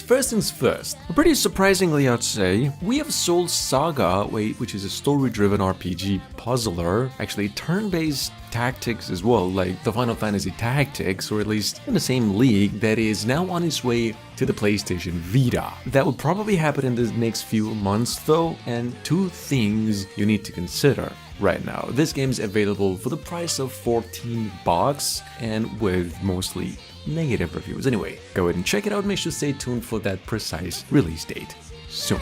first things first. Pretty surprisingly, I'd say, we have Soul Saga, which is a story-driven RPG puzzler, actually turn-based tactics as well, like the Final Fantasy Tactics, or at least in the same league, that is now on its way to the PlayStation ViTA. That will probably happen in the next few months though, and two things you need to consider right now. This game is available for the price of $14 and with mostly negative reviews. Anyway, go ahead and check it out. Make sure to stay tuned for that precise release date soon.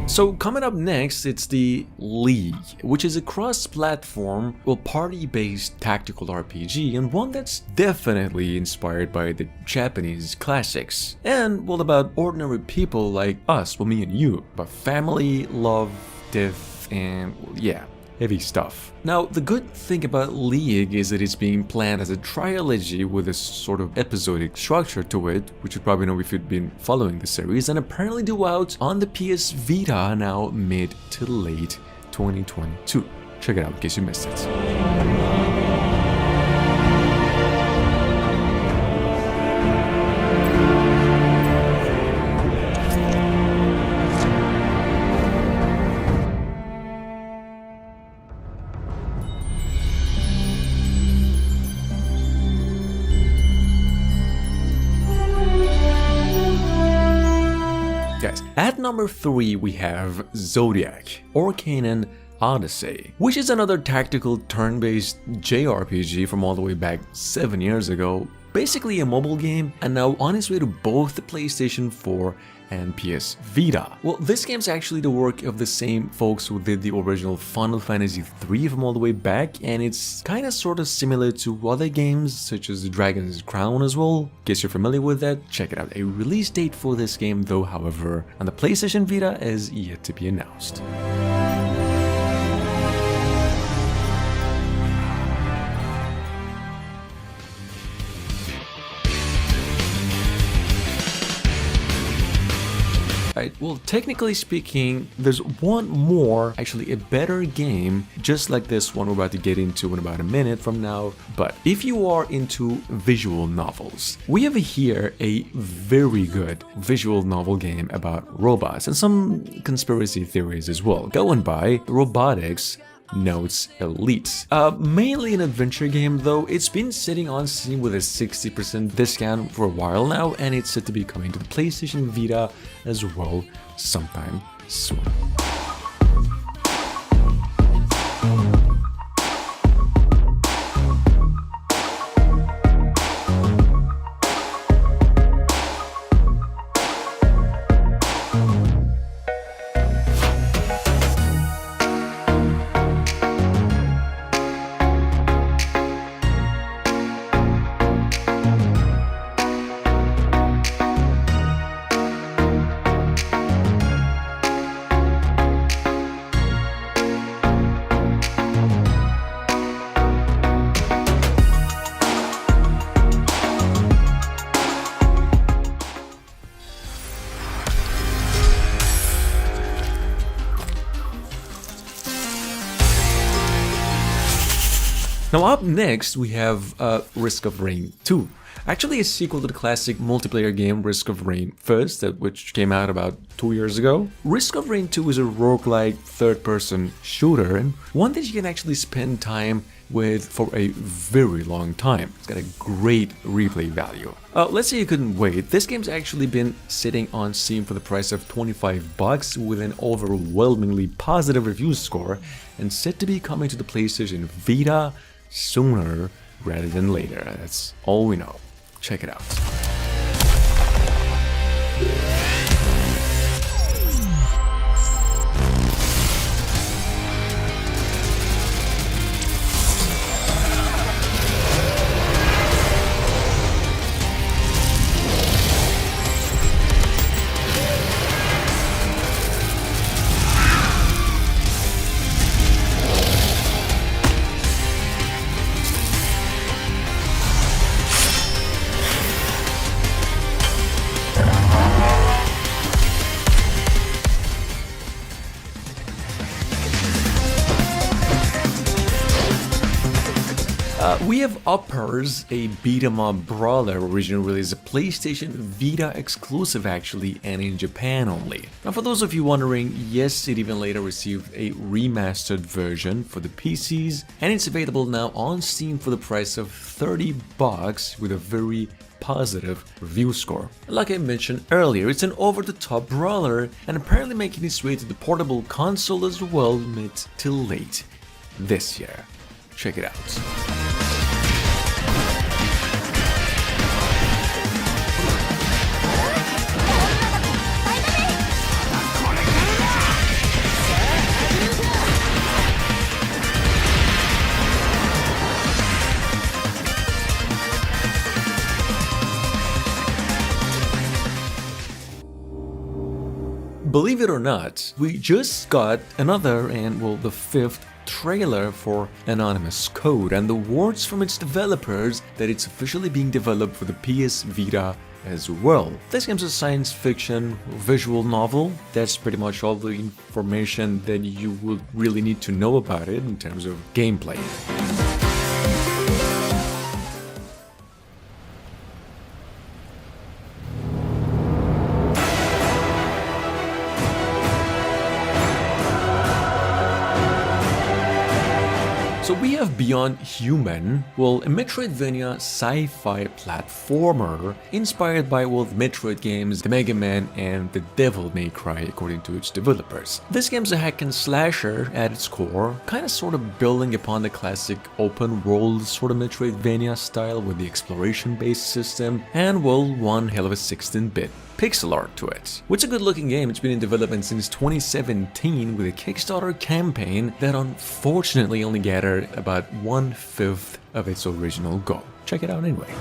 So coming up next, it's the League, which is a cross-platform, party-based tactical RPG, and one that's definitely inspired by the Japanese classics, and about ordinary people like us, me and you, about family, love, death, and heavy stuff. Now, the good thing about League is that it's being planned as a trilogy with a sort of episodic structure to it, which you probably know if you've been following the series, and apparently due out on the PS Vita now mid to late 2022. Check it out in case you missed it. At number 3 we have Zodiac, Orcanon Odyssey, which is another tactical turn-based JRPG from all the way back 7 years ago, basically a mobile game, and now on its way to both the PlayStation 4 and PS Vita. Well, this game's actually the work of the same folks who did the original Final Fantasy III from all the way back, and it's kinda sorta similar to other games such as Dragon's Crown as well. In case you're familiar with that, check it out. A release date for this game though, however, on the PlayStation Vita is yet to be announced. Right, well, technically speaking, there's one more, actually a better game, just like this one we're about to get into in about a minute from now. But if you are into visual novels, we have here a very good visual novel game about robots and some conspiracy theories as well, going by Robotics Notes Elite. Mainly an adventure game though. It's been sitting on Steam with a 60% discount for a while now, and it's set to be coming to the PlayStation Vita as well sometime soon. Now up next we have Risk of Rain 2. Actually a sequel to the classic multiplayer game Risk of Rain First, which came out about 2 years ago. Risk of Rain 2 is a roguelike third-person shooter, and one that you can actually spend time with for a very long time. It's got a great replay value. Let's say you couldn't wait. This game's actually been sitting on Steam for the price of 25 bucks with an overwhelmingly positive review score and set to be coming to the PlayStation ViTA sooner rather than later. That's all we know. Check it out. We have Uppers, a beat-em-up brawler, originally released a PlayStation Vita exclusive actually, and in Japan only. Now for those of you wondering, yes, it even later received a remastered version for the PCs, and it's available now on Steam for the price of 30 bucks with a very positive review score. Like I mentioned earlier, it's an over-the-top brawler and apparently making its way to the portable console as well mid to late this year. Check it out. Believe it or not, we just got another and, well, the 5th trailer for Anonymous Code, and the words from its developers that it's officially being developed for the PS Vita as well. This game's a science fiction visual novel. That's pretty much all the information that you would really need to know about it in terms of gameplay. So we have Beyond Human, well, a Metroidvania sci-fi platformer inspired by, well, the Metroid games, the Mega Man and the Devil May Cry according to its developers. This game's a hack and slasher at its core, kind of sort of building upon the classic open world sort of Metroidvania style with the exploration based system and, well, one hell of a 16-bit pixel art to it. It's a good looking game. It's been in development since 2017 with a Kickstarter campaign that unfortunately only gathered about 1/5 of its original goal. Check it out anyway.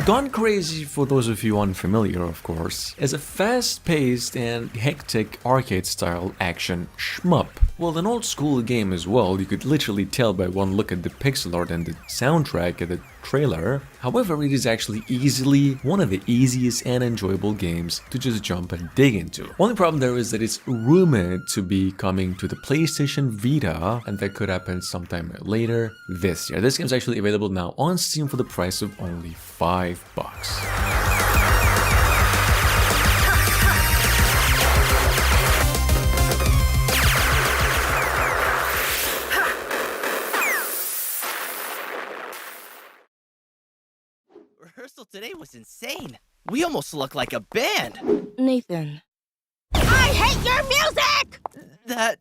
Gone Crazy, for those of you unfamiliar of course, is a fast-paced and hectic arcade-style action shmup. Well, an old-school game as well, you could literally tell by one look at the pixel art and the soundtrack at the trailer. However, it is actually easily one of the easiest and enjoyable games to just jump and dig into. Only problem there is that it's rumored to be coming to the PlayStation Vita, and that could happen sometime later this year. This game is actually available now on Steam for the price of only $5. Rehearsal today was insane. We almost look like a band. Nathan. I hate your music! That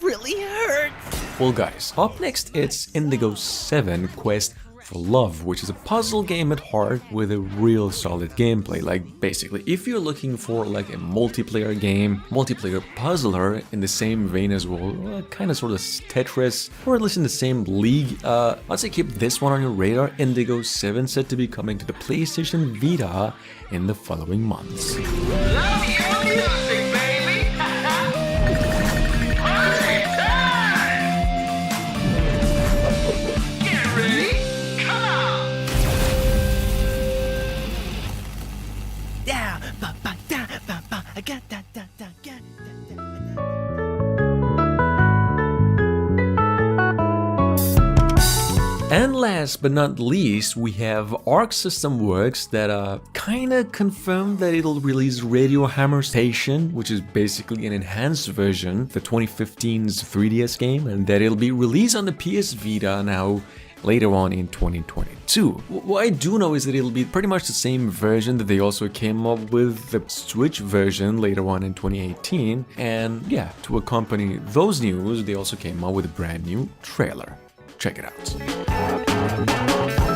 really hurts. Well guys, up next it's Indigo 7 Quest for Love, which is a puzzle game at heart with a real solid gameplay. Like basically, if you're looking for like a multiplayer game, multiplayer puzzler in the same vein as well, kind of sort of Tetris, or at least in the same league, I'd say keep this one on your radar. Indigo 7 set to be coming to the PlayStation Vita in the following months. Love your music, baby! Party time! And last but not least, we have Arc System Works that kinda confirmed that it'll release Radio Hammer Station, which is basically an enhanced version of the 2015's 3DS game, and that it'll be released on the PS Vita now later on in 2022. What I do know is that it'll be pretty much the same version that they also came up with the Switch version later on in 2018, and yeah, to accompany those news, they also came up with a brand new trailer. Check it out.